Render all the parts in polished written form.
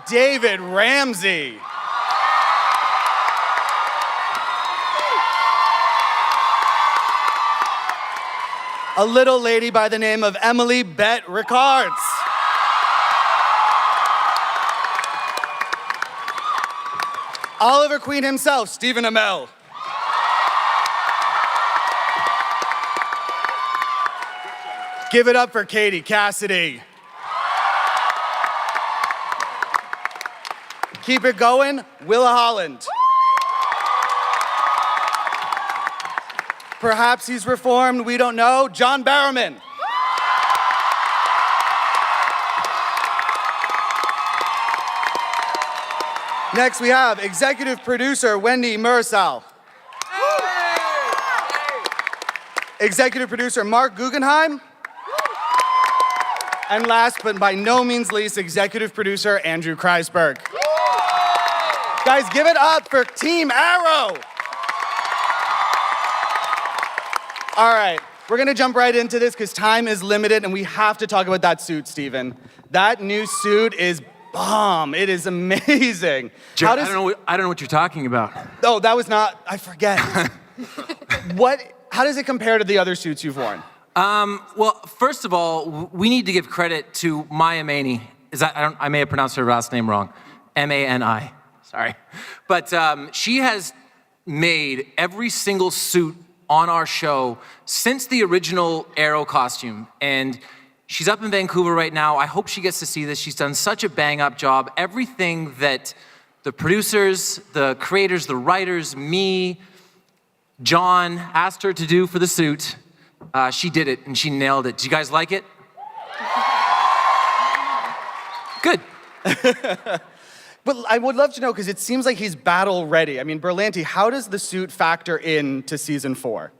David Ramsey. A little lady by the name of Emily Bett Rickards. Oliver Queen himself, Stephen Amell. Give it up for Katie Cassidy. Keep it going, Willa Holland. Perhaps he's reformed, we don't know, John Barrowman. Next we have executive producer Wendy Mursal. Executive producer Mark Guggenheim. And last but by no means least, executive producer Andrew Kreisberg. Guys, give it up for Team Arrow. All right, we're gonna jump right into this because time is limited and we have to talk about that suit, Steven. That new suit is bomb. It is amazing. Jared, I don't know what you're talking about. Oh, that was not, I forget. How does it compare to the other suits you've worn? Well, first of all, we need to give credit to Maya Maney. I may have pronounced her last name wrong. M-A-N-I, sorry. But she has made every single suit on our show since the original Arrow costume. And she's up in Vancouver right now. I hope she gets to see this. She's done such a bang-up job. Everything that the producers, the creators, the writers, me, John asked her to do for the suit, she did it and she nailed it. Do you guys like it? Good. But I would love to know, because it seems like he's battle ready. I mean, Berlanti, how does the suit factor in to season 4?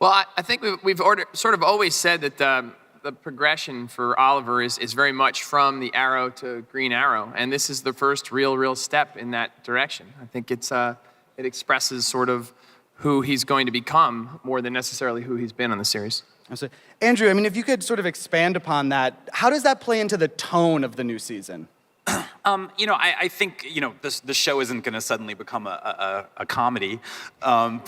Well, I think we've sort of always said that the progression for Oliver is very much from the Arrow to Green Arrow, and this is the first real step in that direction. I think it expresses sort of who he's going to become more than necessarily who he's been on the series. Andrew, I mean, if you could sort of expand upon that, how does that play into the tone of the new season? I think, the show isn't going to suddenly become a comedy. I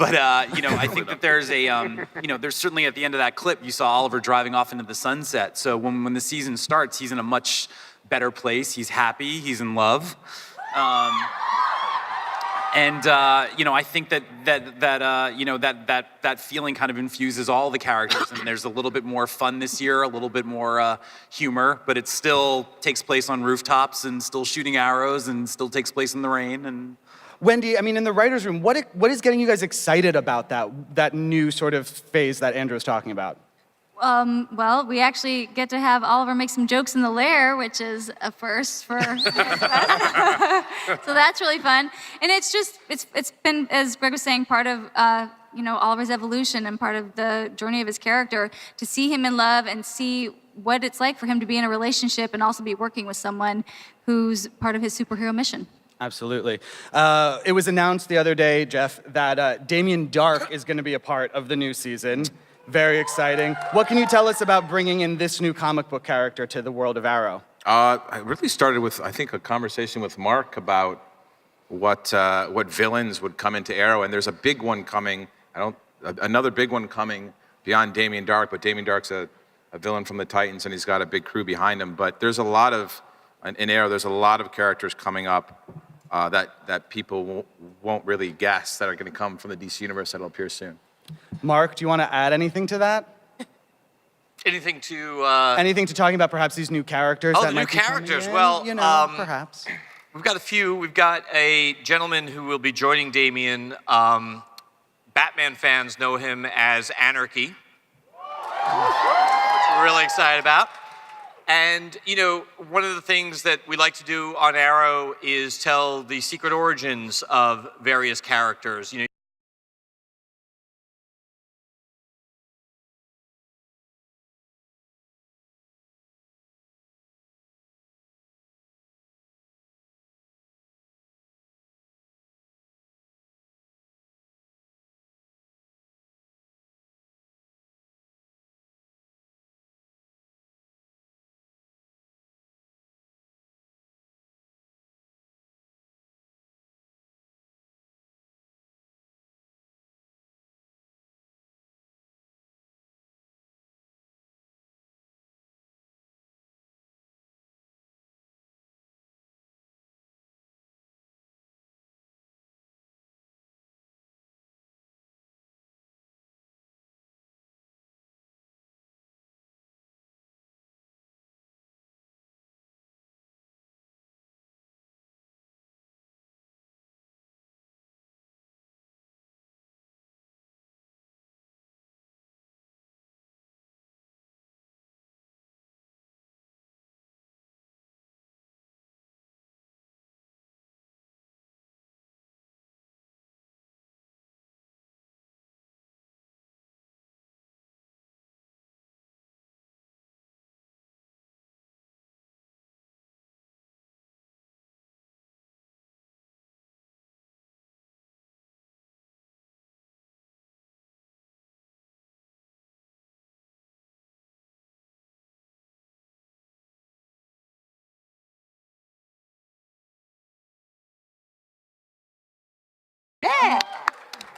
think that there's there's certainly at the end of that clip, you saw Oliver driving off into the sunset. So when the season starts, he's in a much better place. He's happy. He's in love. I think that feeling kind of infuses all the characters, and there's a little bit more fun this year, a little bit more humor, but it still takes place on rooftops and still shooting arrows and still takes place in the rain. And Wendy, I mean, in the writer's room, what is getting you guys excited about that new sort of phase that Andrew was talking about? Well, we actually get to have Oliver make some jokes in the lair, which is a first for so that's really fun. And it's been, as Greg was saying, part of Oliver's evolution and part of the journey of his character, to see him in love and see what it's like for him to be in a relationship and also be working with someone who's part of his superhero mission. Absolutely. It was announced the other day, Jeff, that Damien Darhk is going to be a part of the new season. Very exciting. What can you tell us about bringing in this new comic book character to the world of Arrow? I really started with, I think, a conversation with Mark about what villains would come into Arrow, and there's a big one coming. Another big one coming beyond Damien Darhk, but Damien Darhk's a villain from the Titans, and he's got a big crew behind him. But there's a lot of, in Arrow, there's a lot of characters coming up that people won't really guess that are going to come from the DC universe that'll appear soon. Mark, do you want to add anything to that? Anything to... Anything to talking about perhaps these new characters? Oh, that the new might be characters. Well, perhaps. We've got a few. We've got a gentleman who will be joining Damien. Batman fans know him as Anarchy, which we're really excited about. And, one of the things that we like to do on Arrow is tell the secret origins of various characters.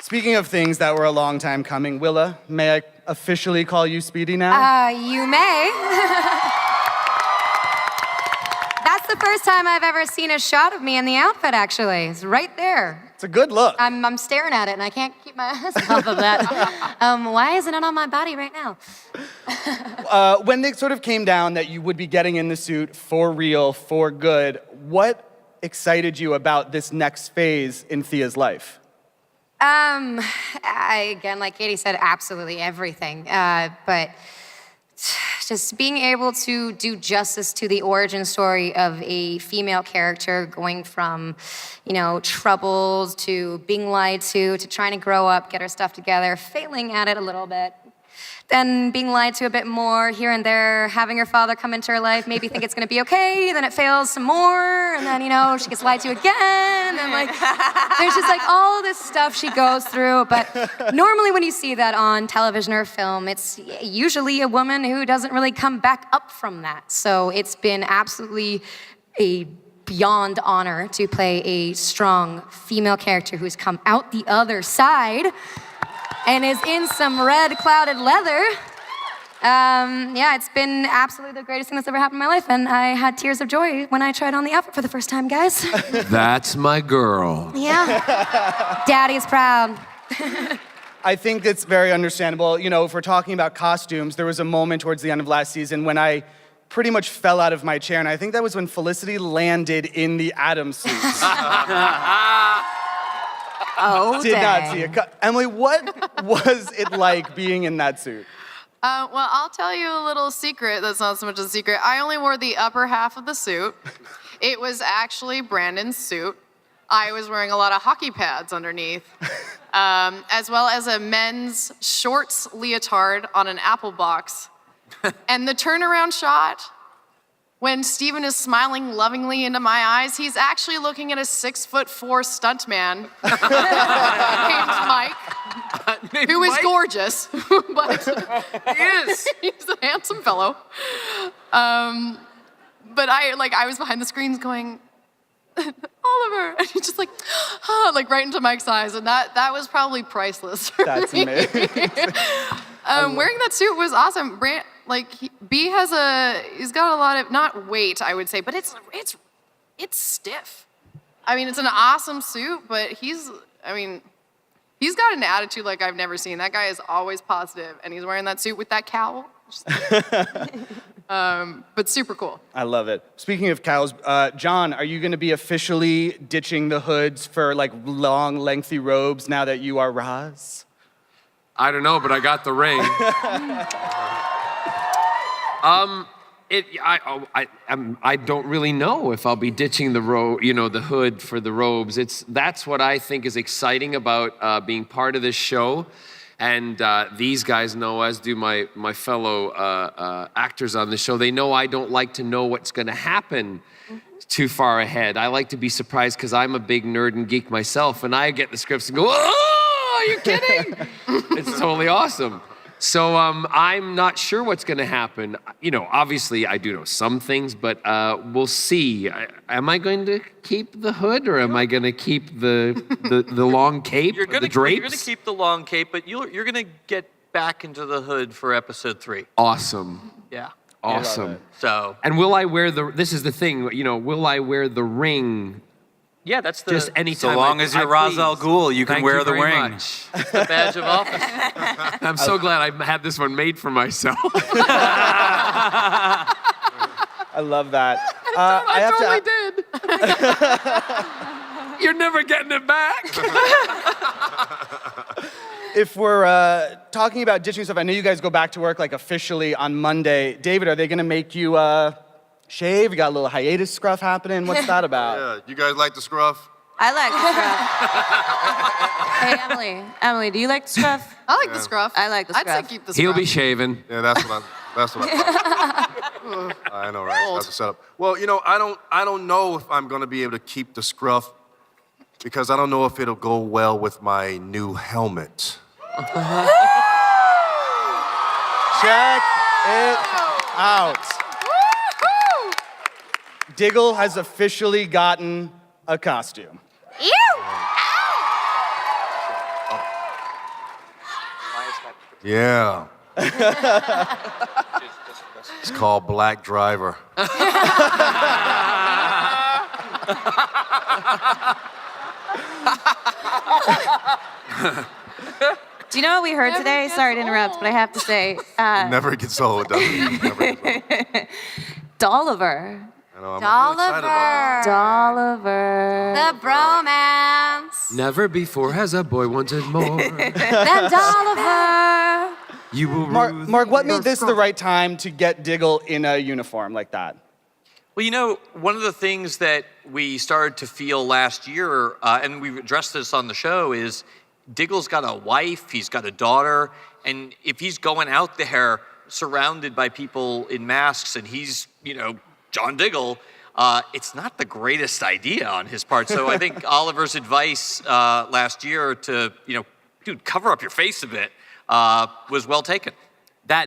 Speaking of things that were a long time coming, Willa, may I officially call you Speedy now? You may. That's the first time I've ever seen a shot of me in the outfit, actually. It's right there. It's a good look. I'm staring at it, and I can't keep my eyes off of that. Why isn't it on my body right now? When it sort of came down that you would be getting in the suit for real, for good, what excited you about this next phase in Thea's life? Again, like Katie said, absolutely everything. But just being able to do justice to the origin story of a female character going from, troubles to being lied to trying to grow up, get her stuff together, failing at it a little bit, then being lied to a bit more here and there, having her father come into her life, maybe think it's gonna be okay, then it fails some more, and then, she gets lied to again, and there's just all this stuff she goes through. But normally when you see that on television or film, it's usually a woman who doesn't really come back up from that. So it's been absolutely a beyond honor to play a strong female character who's come out the other side and is in some red clouded leather. It's been absolutely the greatest thing that's ever happened in my life, and I had tears of joy when I tried on the outfit for the first time, guys. That's my girl. Yeah. Daddy is proud. I think it's very understandable. If we're talking about costumes, there was a moment towards the end of last season when I pretty much fell out of my chair, and I think that was when Felicity landed in the Atom suit. Oh, Did not dang. see it. Emily, what was it like being in that suit? Well, I'll tell you a little secret that's not so much a secret. I only wore the upper half of the suit. It was actually Brandon's suit. I was wearing a lot of hockey pads underneath, as well as a men's shorts leotard on an apple box. And the turnaround shot, when Steven is smiling lovingly into my eyes, he's actually looking at a 6'4" stuntman named Mike, who is gorgeous, but He is. he's a handsome fellow. But I was behind the screens going, Oliver, and he's just right into Mike's eyes, and that was probably priceless for That's me. amazing. Wearing that suit was awesome. He's got a lot of, not weight, I would say, but it's stiff. I mean, it's an awesome suit, but he's got an attitude like I've never seen. That guy is always positive, and he's wearing that suit with that cowl. But super cool. I love it. Speaking of cows, John, are you going to be officially ditching the hoods for long, lengthy robes now that you are Roz? I don't know, but I got the ring. I don't really know if I'll be ditching the the hood for the robes. That's what I think is exciting about being part of this show. And these guys know, as do my fellow actors on the show, they know I don't like to know what's going to happen too far ahead. I like to be surprised because I'm a big nerd and geek myself, and I get the scripts and go, "Oh, are you kidding?" It's totally awesome. So I'm not sure what's going to happen. Obviously I do know some things, but we'll see. Am I going to keep the hood, or am I going to keep the long cape, the drapes? You're gonna keep the long cape, but you're gonna get back into the hood for episode 3. Awesome. Yeah. Awesome. So. And will I wear this is the thing, will I wear the ring? Yeah, that's the. Just anytime. So long as you're Ra's al Ghul, you can Thank wear you the very ring. much. the badge of office. I'm so glad I had this one made for myself. I love that. I totally did. You're never getting it back. If we're talking about ditching stuff, I know you guys go back to work officially on Monday. David, are they going to make you shave? You got a little hiatus scruff happening? What's that about? Yeah, you guys like the scruff? I like the scruff. Hey, Emily, do you like the scruff? I like the scruff. I like the I'd say scruff. keep the scruff. He'll be shaven. Yeah, that's what I thought. I know, right? That's the setup. Well, I don't know if I'm gonna be able to keep the scruff because I don't know if it'll go well with my new helmet. Check it out. Diggle has officially gotten a costume. Ew! Yeah. It's called Black Driver. Do you know what we heard today? Sorry to interrupt, but I have to say, Never gets old, does it? Never gets old. Dolliver. I know, I'm really excited about Dolliver. The bromance. Never before has a boy wanted more. That Dolliver. You will Mark, what made this the right time to get Diggle in a uniform like that? Well, you know, one of the things that we started to feel last year, and we've addressed this on the show, is Diggle's got a wife, he's got a daughter, and if he's going out there surrounded by people in masks and he's, you know, John Diggle, it's not the greatest idea on his part. So I think Oliver's advice last year to, you know, dude, cover up your face a bit was well taken. That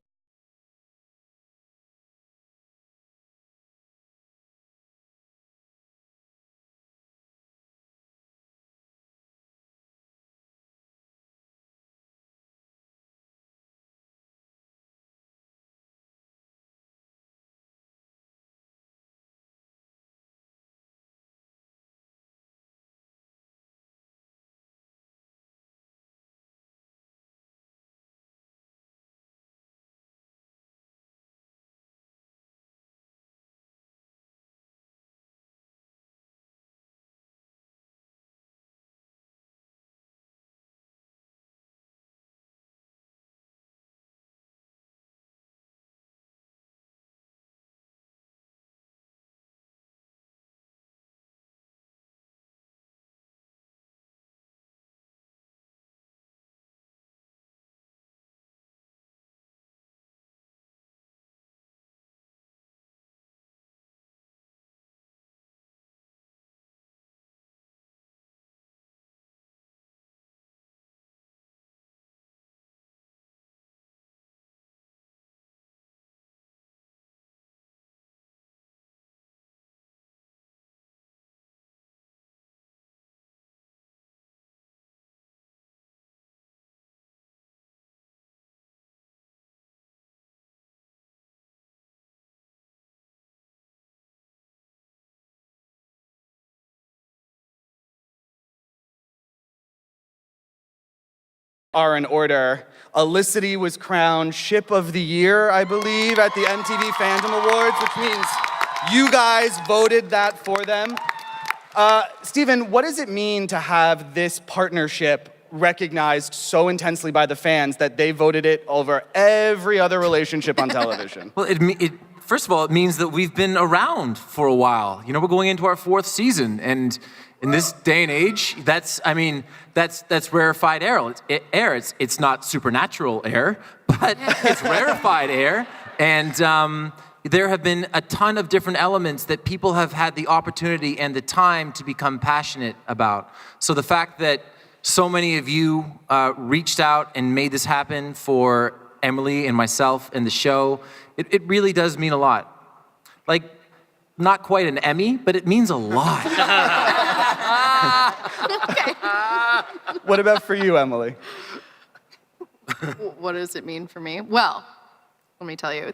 are in order. Elicity was crowned Ship of the Year, I believe, at the MTV Fandom Awards, which means you guys voted that for them. Steven, what does it mean to have this partnership recognized so intensely by the fans that they voted it over every other relationship on television? Well, first of all, it means that we've been around for a while. You know, we're going into our 4th season, and in this day and age, that's rarefied air. It's not supernatural air, but it's rarefied air. And there have been a ton of different elements that people have had the opportunity and the time to become passionate about. So the fact that so many of you reached out and made this happen for Emily and myself and the show, it really does mean a lot. Like, not quite an Emmy, but it means a lot. What about for you, Emily? What does it mean for me? Well, let me tell you.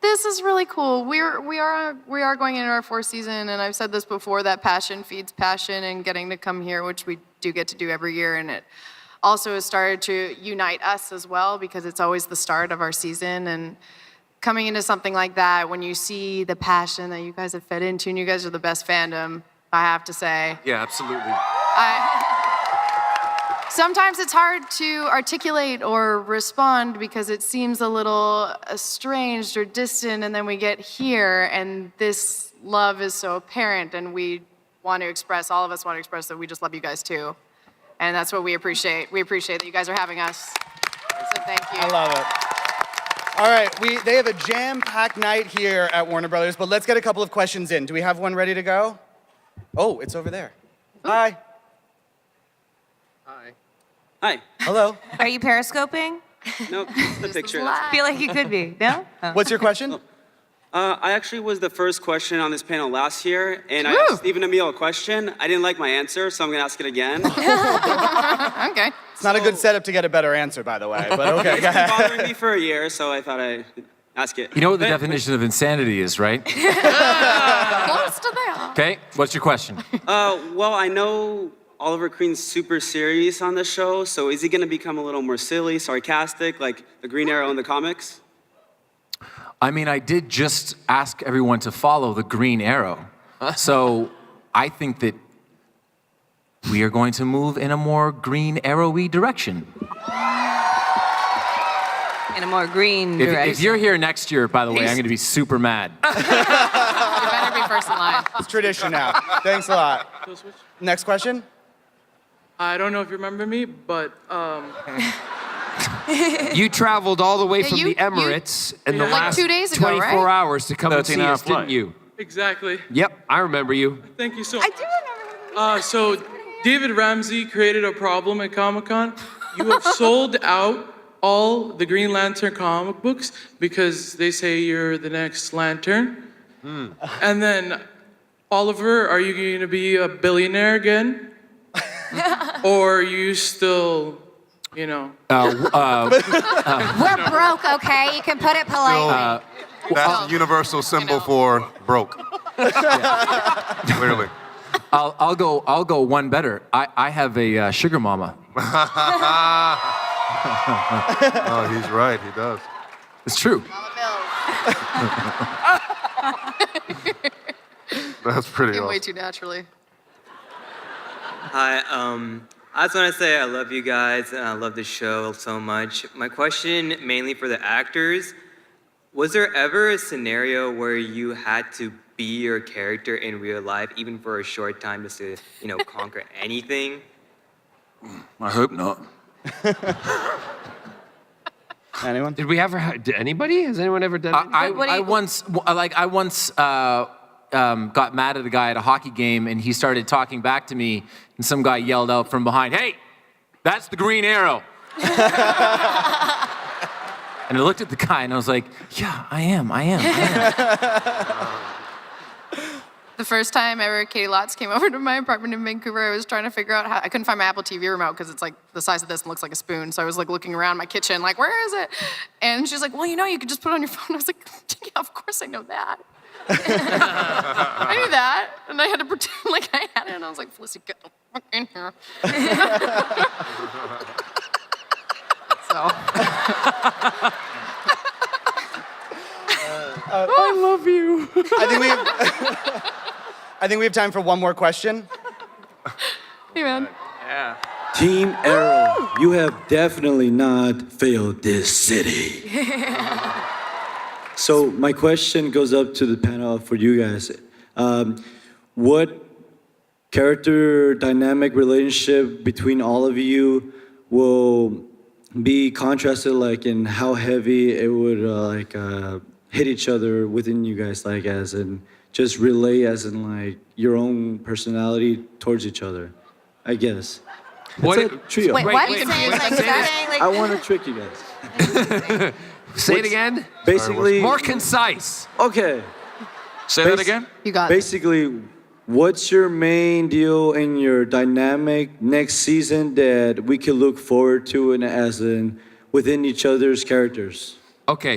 This is really cool. We are going into our 4th season, and I've said this before, that passion feeds passion, and getting to come here, which we do get to do every year, and it also has started to unite us as well, because it's always the start of our season. And coming into something like that, when you see the passion that you guys have fed into, and you guys are the best fandom, I have to say. Yeah, absolutely. Sometimes it's hard to articulate or respond because it seems a little estranged or distant, and then we get here, and this love is so apparent, and we want to express, all of us want to express that we just love you guys too. And that's what we appreciate. We appreciate that you guys are having us. So thank you. I love it. All right, they have a jam-packed night here at Warner Brothers, but let's get a couple of questions in. Do we have one ready to go? Oh, it's over there. Hi. Hi. Hi. Hello. Are you periscoping? No, the picture. I feel like you could be. No? Oh. What's your question? I actually was the first question on this panel last year, and I Woo! asked Stephen Emile a question. I didn't like my answer, so I'm gonna ask it again. Okay. It's not a good setup to get a better answer, by the way, but okay. It's been bothering me for a year, so I thought I'd ask it. You know what the definition of insanity is, right? Close to that. Okay, what's your question? Well, I know Oliver Queen's super serious on the show, so is he gonna become a little more silly, sarcastic, like the Green Arrow in the comics? I mean, I did just ask everyone to follow the Green Arrow. So I think that we are going to move in a more Green Arrow-y direction. In a more green If, direction. if you're here next year, by the way, I'm going to be super mad. You better be first in line. It's tradition now. Thanks a lot. Next question? I don't know if you remember me, but You traveled all the way Yeah, from you- the Emirates in the Like last 2 days ago, 24 right? hours to come and see us, didn't you? exactly. Yep, I remember you. Thank you so much. So David Ramsey created a problem at Comic-Con. You have sold out all the Green Lantern comic books because they say you're the next Lantern. And then, Oliver, are you going to be a billionaire again? Or are you still, you know? We're broke, okay? You can put it politely. That's the universal symbol for broke. Clearly. I'll go one better. I have a sugar mama. Oh, he's right. He does. It's true. That's pretty Came way awesome. too naturally. Hi, I just want to say I love you guys and I love the show so much. My question, mainly for the actors, was there ever a scenario where you had to be your character in real life, even for a short time, just to, conquer anything? I hope not. Anyone? Did we ever? Did anybody? Has anyone ever done? I once got mad at a guy at a hockey game, and he started talking back to me, and some guy yelled out from behind, "Hey, that's the Green Arrow." And I looked at the guy, and I was like, "Yeah, I am." The first time ever Katie Lotz came over to my apartment in Vancouver, I was trying to figure out how, I couldn't find my Apple TV remote because it's like the size of this and looks like a spoon. So I was like looking around my kitchen, like, where is it? And she's like, well, you could just put it on your phone. I was like, yeah, of course I know that. I knew that. And I had to pretend like I had it. And I was like, Felicity, get the fuck in here. So. I love you. I think we have time for one more question. Hey, man. Yeah. Team Arrow, you have definitely not failed this city. So my question goes up to the panel for you guys. What character dynamic relationship between all of you will be contrasted, like in how heavy it would hit each other within you guys, like as in just relay as in like your own personality towards each other, I guess. What? It's a trio. Wait, what? I want to trick you guys. Say it again. Basically, More concise. okay. Say that again? You got it. Basically, what's your main deal in your dynamic next season that we can look forward to and as in within each other's characters? Okay,